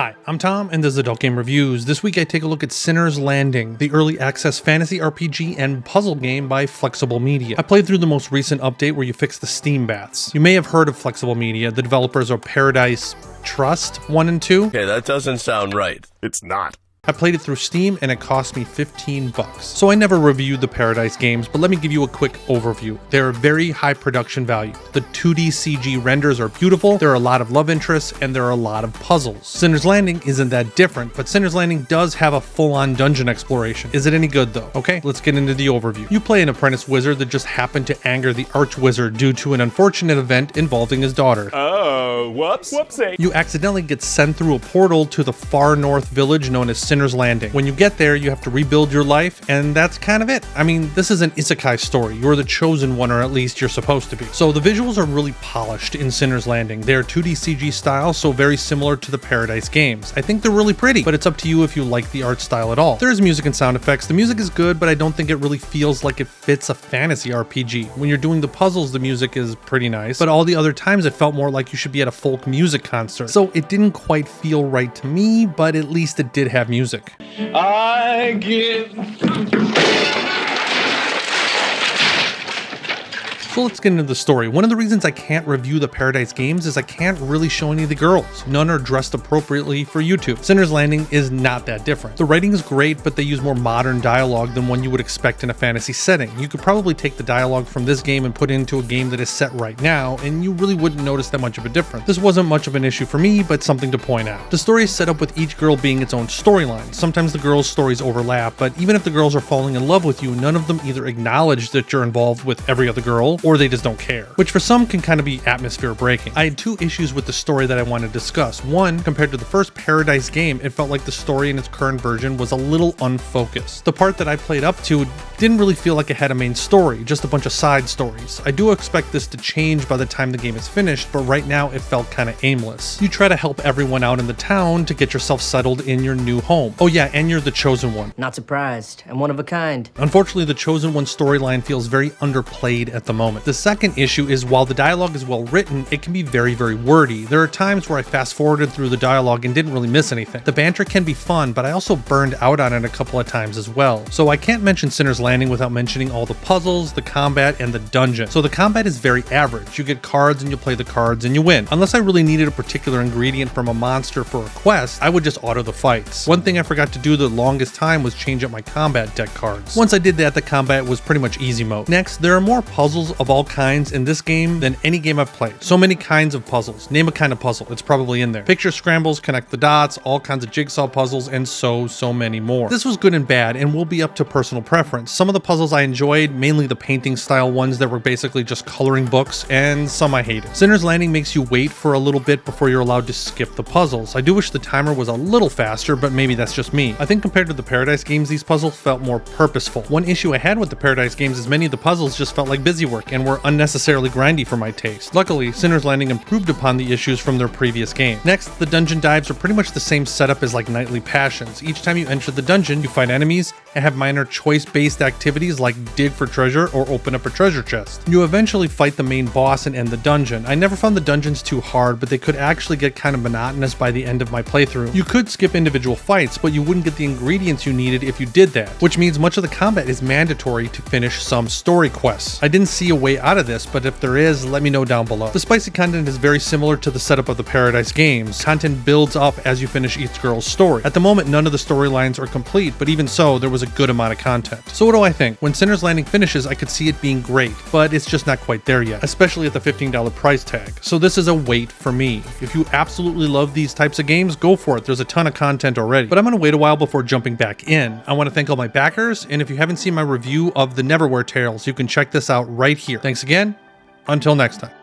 Hi, I'm Tom, and this is Adult Game Reviews. This week I take a look at Sinner's Landing, the early access fantasy RPG and puzzle game by Flexible Media. I played through the most recent update where you fix the Steam baths. You may have heard of Flexible Media. The developers are Paradise Trust 1 and 2. Okay, that doesn't sound right. It's not. I played it through Steam and it cost me $15. So I never reviewed the Paradise games, but let me give you a quick overview. They're very high production value. The 2D CG renders are beautiful, there are a lot of love interests, and there are a lot of puzzles. Sinner's Landing isn't that different, but Sinner's Landing does have a full-on dungeon exploration. Is it any good though? Okay, let's get into the overview. You play an apprentice wizard that just happened to anger the archwizard due to an unfortunate event involving his daughter. Oh, whoops. Whoopsie. You accidentally get sent through a portal to the far north village known as Sinner's Landing. When you get there, you have to rebuild your life, and that's kind of it. I mean, this is an isekai story. You're the chosen one, or at least you're supposed to be. So the visuals are really polished in Sinner's Landing. They're 2D CG style, so very similar to the Paradise games. I think they're really pretty, but it's up to you if you like the art style at all. There is music and sound effects. The music is good, but I don't think it really feels like it fits a fantasy RPG. When you're doing the puzzles, the music is pretty nice, but all the other times it felt more like you should be at a folk music concert. So it didn't quite feel right to me, but at least it did have music. I give. So let's get into the story. One of the reasons I can't review the Paradise games is I can't really show any of the girls. None are dressed appropriately for YouTube. Sinner's Landing is not that different. The writing is great, but they use more modern dialogue than one you would expect in a fantasy setting. You could probably take the dialogue from this game and put it into a game that is set right now, and you really wouldn't notice that much of a difference. This wasn't much of an issue for me, but something to point out. The story is set up with each girl being its own storyline. Sometimes the girls' stories overlap, but even if the girls are falling in love with you, none of them either acknowledge that you're involved with every other girl, or they just don't care, which for some can kind of be atmosphere breaking. I had two issues with the story that I want to discuss. One, compared to the first Paradise game, it felt like the story in its current version was a little unfocused. The part that I played up to didn't really feel like it had a main story, just a bunch of side stories. I do expect this to change by the time the game is finished, but right now it felt kind of aimless. You try to help everyone out in the town to get yourself settled in your new home. Oh yeah, and you're the chosen one. Not surprised. I'm one of a kind. Unfortunately, the chosen one storyline feels very underplayed at the moment. The second issue is while the dialogue is well written, it can be very, very wordy. There are times where I fast forwarded through the dialogue and didn't really miss anything. The banter can be fun, but I also burned out on it a couple of times as well. So I can't mention Sinner's Landing without mentioning all the puzzles, the combat, and the dungeon. So the combat is very average. You get cards and you play the cards and you win. Unless I really needed a particular ingredient from a monster for a quest, I would just auto the fights. One thing I forgot to do the longest time was change up my combat deck cards. Once I did that, the combat was pretty much easy mode. Next, there are more puzzles of all kinds in this game than any game I've played. So many kinds of puzzles. Name a kind of puzzle, it's probably in there. Picture scrambles, connect the dots, all kinds of jigsaw puzzles, and so many more. This was good and bad and will be up to personal preference. Some of the puzzles I enjoyed, mainly the painting style ones that were basically just coloring books, and some I hated. Sinner's Landing makes you wait for a little bit before you're allowed to skip the puzzles. I do wish the timer was a little faster, but maybe that's just me. I think compared to the Paradise games, these puzzles felt more purposeful. One issue I had with the Paradise games is many of the puzzles just felt like busy work and were unnecessarily grindy for my taste. Luckily, Sinner's Landing improved upon the issues from their previous game. Next, the dungeon dives are pretty much the same setup as like Knightly Passions. Each time you enter the dungeon, you fight enemies and have minor choice-based activities like dig for treasure or open up a treasure chest. You eventually fight the main boss and end the dungeon. I never found the dungeons too hard, but they could actually get kind of monotonous by the end of my playthrough. You could skip individual fights, but you wouldn't get the ingredients you needed if you did that, which means much of the combat is mandatory to finish some story quests. I didn't see a way out of this, but if there is, let me know down below. The spicy content is very similar to the setup of the Paradise games. Content builds up as you finish each girl's story. At the moment, none of the storylines are complete, but even so, there was a good amount of content. So what do I think? When Sinner's Landing finishes, I could see it being great, but it's just not quite there yet, especially at the $15 price tag. So this is a wait for me. If you absolutely love these types of games, go for it. There's a ton of content already, but I'm gonna wait a while before jumping back in. I want to thank all my backers, and if you haven't seen my review of the Neverwhere Tales, you can check this out right here. Thanks again. Until next time.